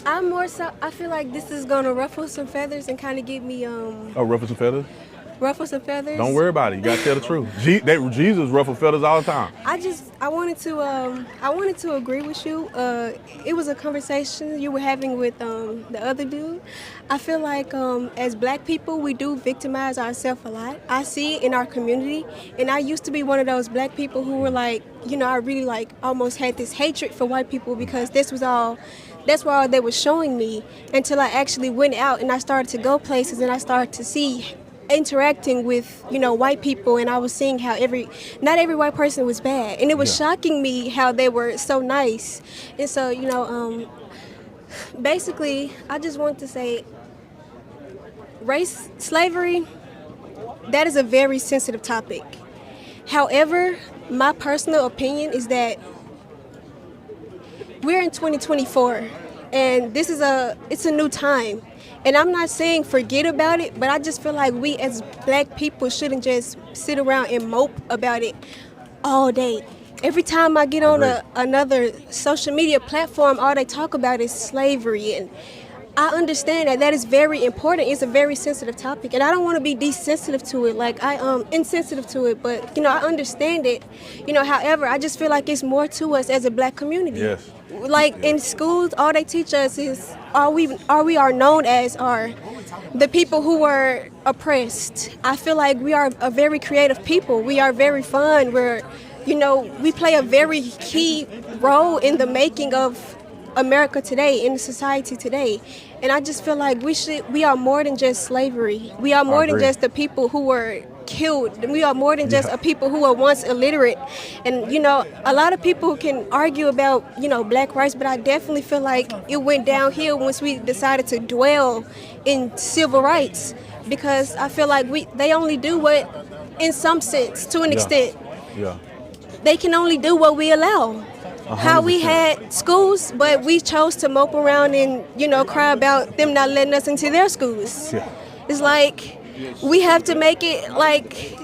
I'm more so. I feel like this is gonna ruffle some feathers and kind of get me Oh, ruffle some feathers? ruffle some feathers. Don't worry about it. You gotta tell the truth. Jesus ruffle feathers all the time. I wanted to agree with you. It was a conversation you were having with the other dude. I feel like as black people we do victimize ourselves a lot. I see it in our community, and I used to be one of those black people who were like, I really like almost had this hatred for white people because that's what all they were showing me until I actually went out and I started to go places and I started to see interacting with white people, and I was seeing how not every white person was bad, and it was shocking me how they were so nice. And so basically I just want to say slavery, that is a very sensitive topic. However, my personal opinion is that we're in 2024 and it's a new time. And I'm not saying forget about it, but I just feel like we as black people shouldn't just sit around and mope about it all day. Every time I get on another social media platform, all they talk about is slavery. And I understand that is very important. It's a very sensitive topic. And I don't want to be desensitive to it, like insensitive to it. But, I understand it. However, I just feel like it's more to us as a black community. Yes. Like in schools, all they teach us is we are known as are the people who were oppressed. I feel like we are a very creative people. We are very fun. We play a very key role in the making of America today, in society today. And I just feel like we are more than just slavery. We are more than just the people who were killed. We are more than just a people who were once illiterate. And a lot of people can argue about black rights, but I definitely feel like it went downhill once we decided to dwell in civil rights, because I feel like they only do what, in some sense, to an extent, they can only do what we allow. 100%. How we had schools, but we chose to mope around and cry about them not letting us into their schools. It's like we have to make it like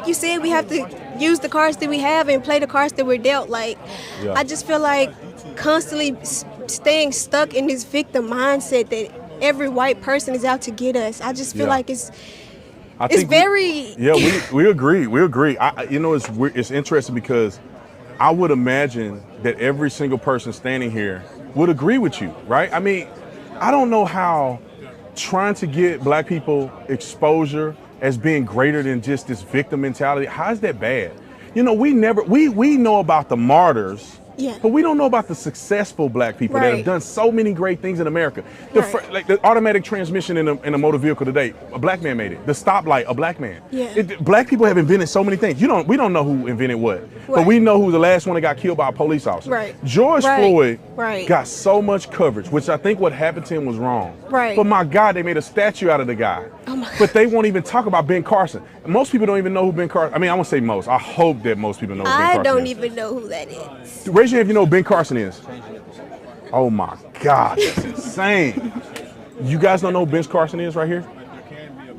you said, we have to use the cards that we have and play the cards that we're dealt. I just feel like constantly staying stuck in this victim mindset that every white person is out to get us. I just feel like it's very. We agree. We agree. It's interesting because I would imagine that every single person standing here would agree with you, right? I mean, I don't know how trying to get black people exposure as being greater than just this victim mentality, how is that bad? We know about the martyrs, but we don't know about the successful black people that have done so many great things in America. Like the automatic transmission in a motor vehicle today, a black man made it. The stoplight, a black man. Black people have invented so many things. We don't know who invented what, but we know who the last one that got killed by a police officer. George Floyd got so much coverage, which I think what happened to him was wrong. But my God, they made a statue out of the guy. But they won't even talk about Ben Carson. Most people don't even know who Ben Carson. I mean, I won't say most. I hope that most people know who Ben Carson is. I don't even know who that is. Raise your hand if you know who Ben Carson is. Oh my God, that's insane. You guys don't know who Ben Carson is right here?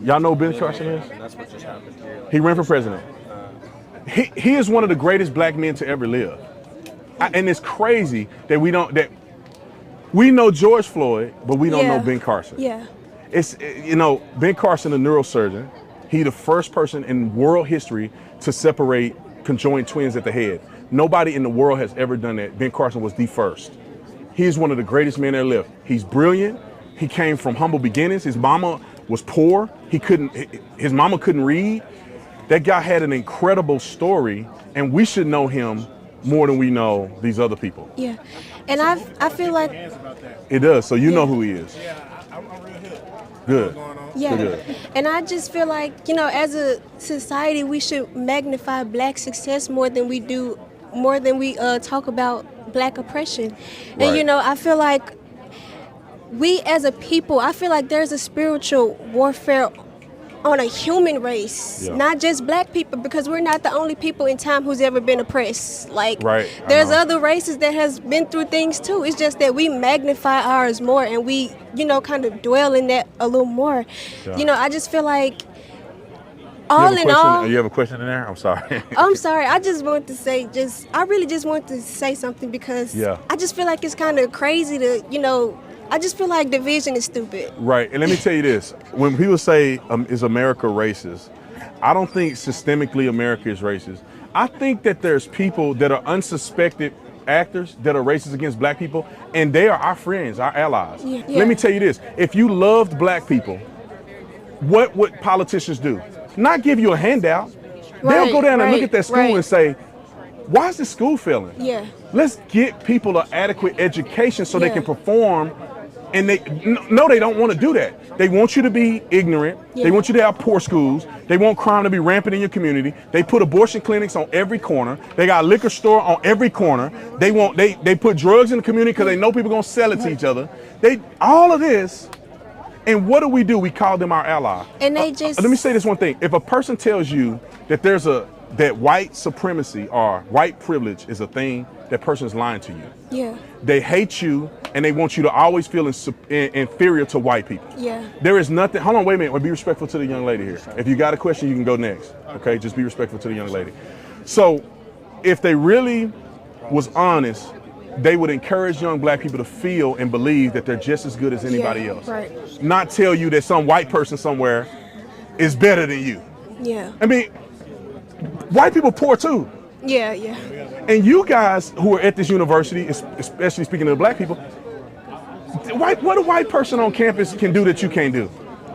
Y'all know who Ben Carson is? He ran for president. He is one of the greatest black men to ever live. And it's crazy that we know George Floyd, but we don't know Ben Carson. It's, Ben Carson, a neurosurgeon, he the first person in world history to separate conjoined twins at the head. Nobody in the world has ever done that. Ben Carson was the first. He is one of the greatest men that lived. He's brilliant. He came from humble beginnings. His mama was poor. His mama couldn't read. That guy had an incredible story, and we should know him more than we know these other people. And I feel like it does. So you know who he is. Good. Good. And I just feel like, as a society, we should magnify black success more than we talk about black oppression. And, I feel like we as a people, I feel like there's a spiritual warfare on a human race, not just black people, because we're not the only people in time who's ever been oppressed. There's other races that has been through things too. It's just that we magnify ours more and we, kind of dwell in that a little more. I just feel like all in all, You have a question in there? I'm sorry. I'm sorry. I just want to say, I really just want to say something because Yeah. I just feel like it's kind of crazy to, I just feel like division is stupid. Right, and let me tell you this. When people say, is America racist? I don't think systemically America is racist. I think that there's people that are unsuspected actors that are racist against black people, and they are our friends, our allies. Yeah. Let me tell you this. If you loved black people, what would politicians do? Not give you a handout. They'll go down and look at that school and say, why is this school failing? Yeah. Let's get people an adequate education so they Yeah. can perform. And they don't want to do that. They want you to be ignorant. Yeah. They want you to have poor schools. They want crime to be rampant in your community. They put abortion clinics on every corner. They got a liquor store on every corner. They put drugs in the community because they know people are gonna sell it to each other. All of this. And what do? We call them our ally. And they just Let me say this one thing. If a person tells you that that white supremacy or white privilege is a thing, that person is lying to you. Yeah. They hate you and they want you to always feel inferior to white people. Yeah. There is nothing. Hold on, wait a minute. Be respectful to the young lady here. If you got a question, you can go next. Okay, just be respectful to the young lady. So, if they really was honest, they would encourage young black people to feel and believe that they're just as good as anybody else. Right. Not tell you that some white person somewhere is better than you. Yeah. I mean, white people poor too. Yeah. Yeah. And you guys who are at this university, especially speaking to the black people, what a white person on campus can do that you can't do.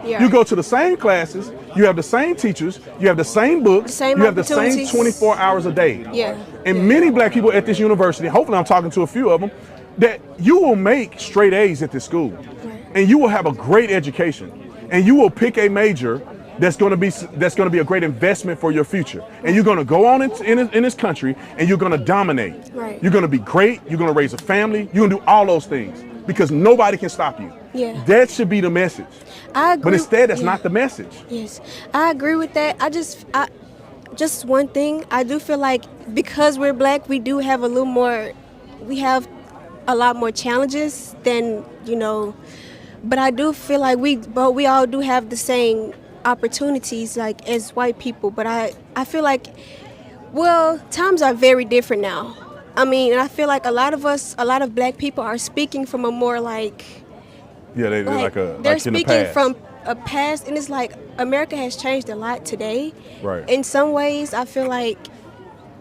Yeah. You go to the same classes, you have the same teachers, you have the same books, Same you have the same opportunities. 24 hours a day. Yeah. And many black people at this university, hopefully I'm talking to a few of them, that you will make straight A's at this school. Right. And you will have a great education. And you will pick a major that's going to be a great investment for your future. And you're going to go on in this country and you're going to dominate. Right. You're going to be great. You're going to raise a family. You're going to do all those things because nobody can stop you. Yeah. That should be the message. I agree. But instead, that's not the message. Yes, I agree with that. Just one thing. I do feel like because we're black, we do have we have a lot more challenges than, but I do feel like we all do have the same opportunities like as white people. But I feel like, times are very different now. I mean, and I feel like a lot of black people are speaking from a more Yeah, they're they're speaking from a past, and it's like America has changed a lot today. Right. In some ways, I feel like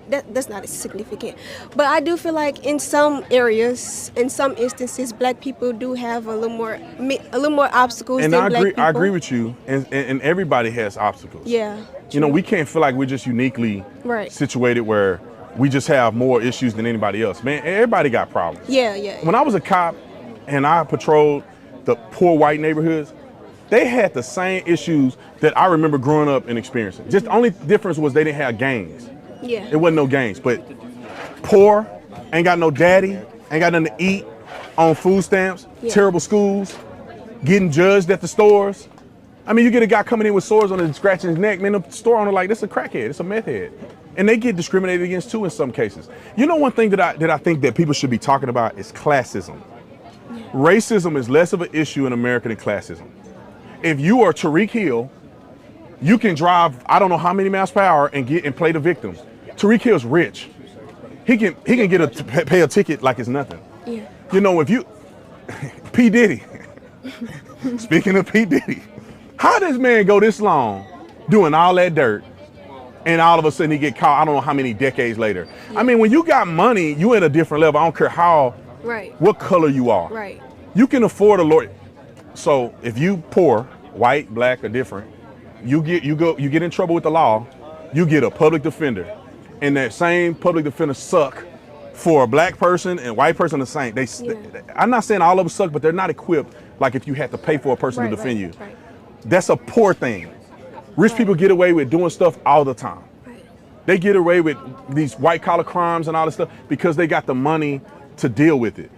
that's not as significant, but I do feel like in some areas, in some instances, black people do have a little more obstacles And than I black agree. people. I agree with you. And everybody has obstacles. Yeah. We can't feel like we're just uniquely Right. situated where we just have more issues than anybody else. Man, everybody got problems. Yeah. When I was a cop and I patrolled the poor white neighborhoods, they had the same issues that I remember growing up and experiencing. Just the only difference was they didn't have gangs. Yeah. It wasn't no gangs, but poor, ain't got no daddy, ain't got nothing to eat, on food stamps, Yeah. terrible schools, getting judged at the stores. I mean, you get a guy coming in with sores on his scratching his neck, man, the store owner like, this is a crackhead, it's a meth head. And they get discriminated against too in some cases. One thing that I think that people should be talking about is classism. Racism is less of an issue in America than classism. If you are Tariq Hill, you can drive I don't know how many miles per hour and play the victim. Tariq Hill's rich. He can pay a ticket like it's nothing. Yeah. If you P. Diddy. Speaking of P. Diddy, how does man go this long doing all that dirt and all of a sudden he get caught I don't know how many decades later? I mean, when you got money, you at a different level. I don't care what color you are. Right. You can afford a lawyer. So if you poor, white, black, or different, you get in trouble with the law, you get a public defender. And that same public defender suck for a black person and white person the same. I'm not saying all of them suck, but they're not equipped like if you had to pay for a person to defend you. Right. That's a poor thing. Rich people get away with doing stuff all the time. Right. They get away with these white collar crimes and all this stuff because they got the money to deal with it.